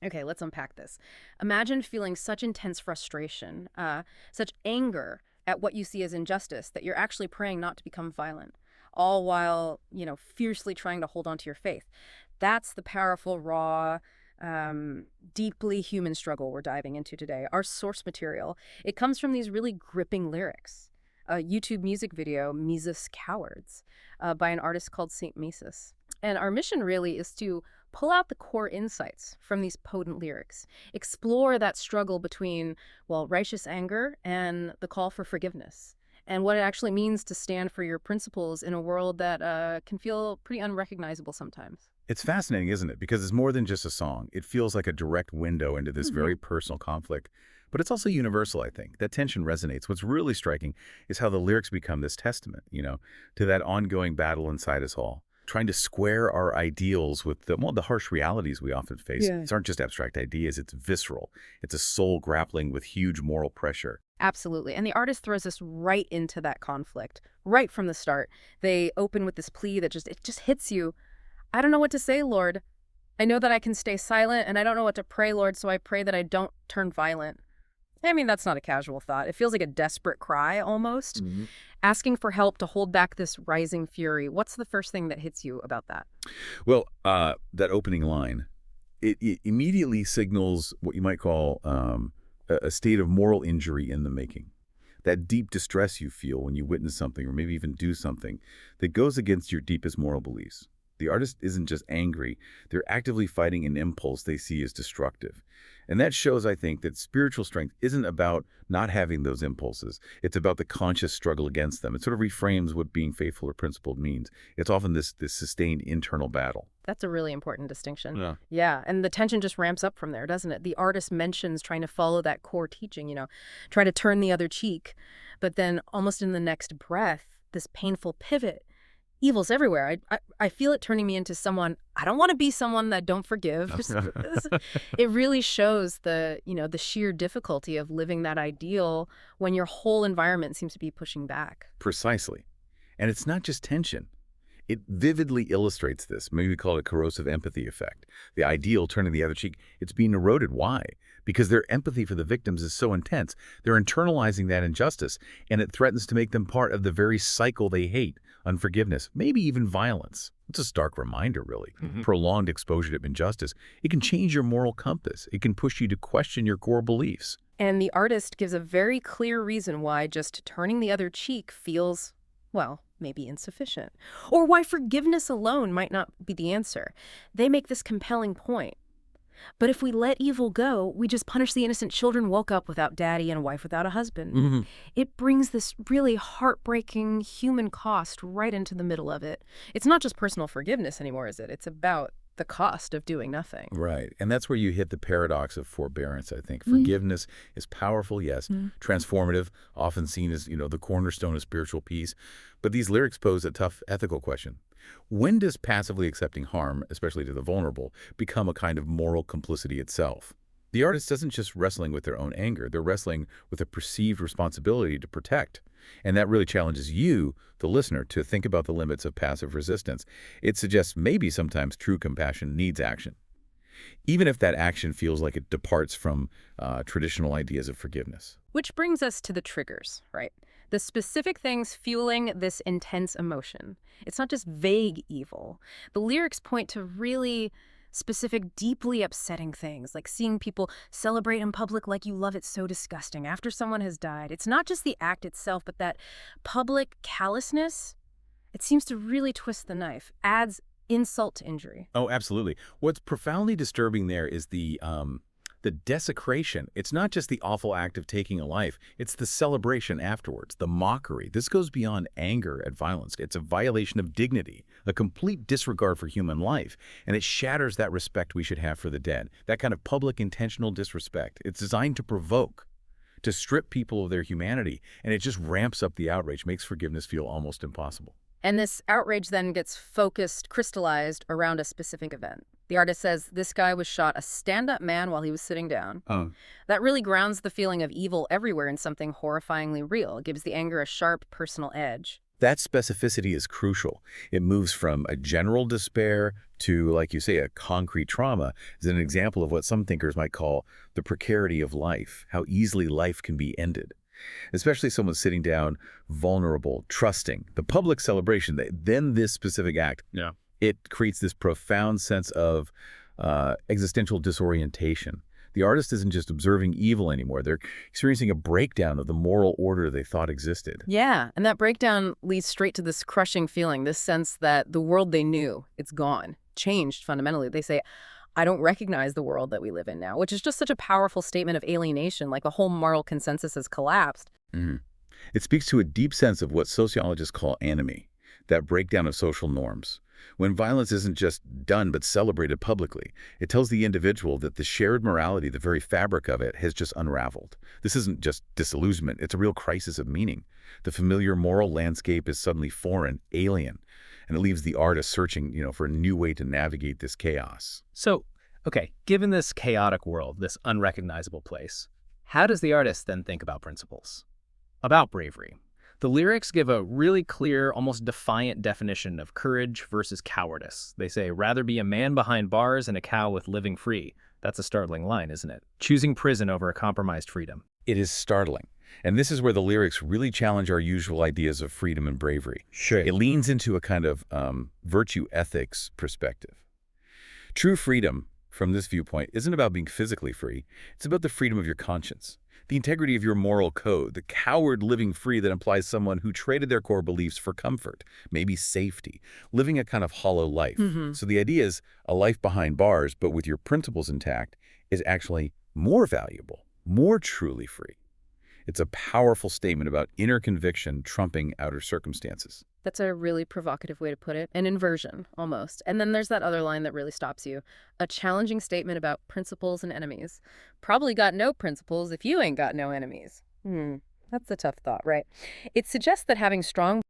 Okay, let's unpack this. Imagine feeling such intense frustration, such anger at what you see as injustice that you're actually praying not to become violent, all while, fiercely trying to hold on to your faith. That's the powerful, raw, deeply human struggle we're diving into today. Our source material, it comes from these really gripping lyrics. A YouTube music video, MESUS Cowards, by an artist called Saint MESUS. And our mission really is to pull out the core insights from these potent lyrics, explore that struggle between, well, righteous anger and the call for forgiveness, and what it actually means to stand for your principles in a world that can feel pretty unrecognizable sometimes. It's fascinating, isn't it? Because it's more than just a song. It feels like a direct window into this Mm-hmm. very personal conflict. But it's also universal, I think. That tension resonates. What's really striking is how the lyrics become this testament, to that ongoing battle inside us all, trying to square our ideals with the harsh realities we often face. Yeah. These aren't just abstract ideas. It's visceral. It's a soul grappling with huge moral pressure. Absolutely. And the artist throws us right into that conflict, right from the start. They open with this plea that it just hits you. I don't know what to say, Lord. I know that I can stay silent, and I don't know what to pray, Lord, so I pray that I don't turn violent. I mean, that's not a casual thought. It feels like a desperate cry, almost. Mm-hmm. Asking for help to hold back this rising fury. What's the first thing that hits you about that? Well, that opening line, it immediately signals what you might call a state of moral injury in the making. That deep distress you feel when you witness something or maybe even do something that goes against your deepest moral beliefs. The artist isn't just angry, they're actively fighting an impulse they see as destructive. And that shows, I think, that spiritual strength isn't about not having those impulses. It's about the conscious struggle against them. It sort of reframes what being faithful or principled means. It's often this sustained internal battle. That's a really important distinction. Yeah. Yeah, and the tension just ramps up from there, doesn't it? The artist mentions trying to follow that core teaching, try to turn the other cheek. But then almost in the next breath, this painful pivot. Evil's everywhere. I feel it turning me into someone, I don't want to be someone that don't forgive. It really shows the sheer difficulty of living that ideal when your whole environment seems to be pushing back. Precisely. And it's not just tension. It vividly illustrates this. Maybe we call it a corrosive empathy effect. The ideal turning the other cheek, it's being eroded. Why? Because their empathy for the victims is so intense. They're internalizing that injustice, and it threatens to make them part of the very cycle they hate, unforgiveness, maybe even violence. It's a stark reminder, really. Mm-hmm. Prolonged exposure to injustice. It can change your moral compass. It can push you to question your core beliefs. And the artist gives a very clear reason why just turning the other cheek feels, well, maybe insufficient, or why forgiveness alone might not be the answer. They make this compelling point. But if we let evil go, we just punish the innocent children woke up without daddy and a wife without a husband. Mm-hmm. It brings this really heartbreaking human cost right into the middle of it. It's not just personal forgiveness anymore, is it? It's about the cost of doing nothing. Right. And that's where you hit the paradox of forbearance, I think. Forgiveness is powerful, yes, transformative, often seen as, the cornerstone of spiritual peace. But these lyrics pose a tough ethical question. When does passively accepting harm, especially to the vulnerable, become a kind of moral complicity itself? The artist isn't just wrestling with their own anger. They're wrestling with a perceived responsibility to protect. And that really challenges you, the listener, to think about the limits of passive resistance. It suggests maybe sometimes true compassion needs action, even if that action feels like it departs from traditional ideas of forgiveness. Which brings us to the triggers, right? The specific things fueling this intense emotion. It's not just vague evil. The lyrics point to really specific, deeply upsetting things, like seeing people celebrate in public like you love it so disgusting after someone has died. It's not just the act itself, but that public callousness. It seems to really twist the knife, adds insult to injury. Oh, absolutely. What's profoundly disturbing there is the desecration. It's not just the awful act of taking a life. It's the celebration afterwards, the mockery. This goes beyond anger at violence. It's a violation of dignity, a complete disregard for human life, and it shatters that respect we should have for the dead, that kind of public intentional disrespect. It's designed to provoke, to strip people of their humanity, and it just ramps up the outrage, makes forgiveness feel almost impossible. And this outrage then gets focused, crystallized around a specific event. The artist says this guy was shot a stand-up man while he was sitting down. Oh. That really grounds the feeling of evil everywhere in something horrifyingly real. It gives the anger a sharp personal edge. That specificity is crucial. It moves from a general despair to, like you say, a concrete trauma is an example of what some thinkers might call the precarity of life, how easily life can be ended. Especially someone sitting down, vulnerable, trusting. The public celebration, then this specific act, Yeah. it creates this profound sense of existential disorientation. The artist isn't just observing evil anymore. They're experiencing a breakdown of the moral order they thought existed. Yeah, and that breakdown leads straight to this crushing feeling, this sense that the world they knew, it's gone, changed fundamentally. They say, I don't recognize the world that we live in now, which is just such a powerful statement of alienation, like the whole moral consensus has collapsed. Mhm. It speaks to a deep sense of what sociologists call anomie, that breakdown of social norms. When violence isn't just done but celebrated publicly, it tells the individual that the shared morality, the very fabric of it, has just unraveled. This isn't just disillusionment, it's a real crisis of meaning. The familiar moral landscape is suddenly foreign, alien, and it leaves the artist searching, for a new way to navigate this chaos. So, okay, given this chaotic world, this unrecognizable place, how does the artist then think about principles? About bravery? The lyrics give a really clear, almost defiant definition of courage versus cowardice. They say, rather be a man behind bars than a cow with living free. That's a startling line, isn't it? Choosing prison over a compromised freedom. It is startling. And this is where the lyrics really challenge our usual ideas of freedom and bravery. Sure. It leans into a kind of virtue ethics perspective. True freedom, from this viewpoint, isn't about being physically free. It's about the freedom of your conscience, the integrity of your moral code, the coward living free that implies someone who traded their core beliefs for comfort, maybe safety, living a kind of hollow life. So the idea is a life behind bars, but with your principles intact, is actually more valuable, more truly free. It's a powerful statement about inner conviction trumping outer circumstances. That's a really provocative way to put it. An inversion, almost. And then there's that other line that really stops you. A challenging statement about principles and enemies. Probably got no principles if you ain't got no enemies. That's a tough thought, right? It suggests that having strong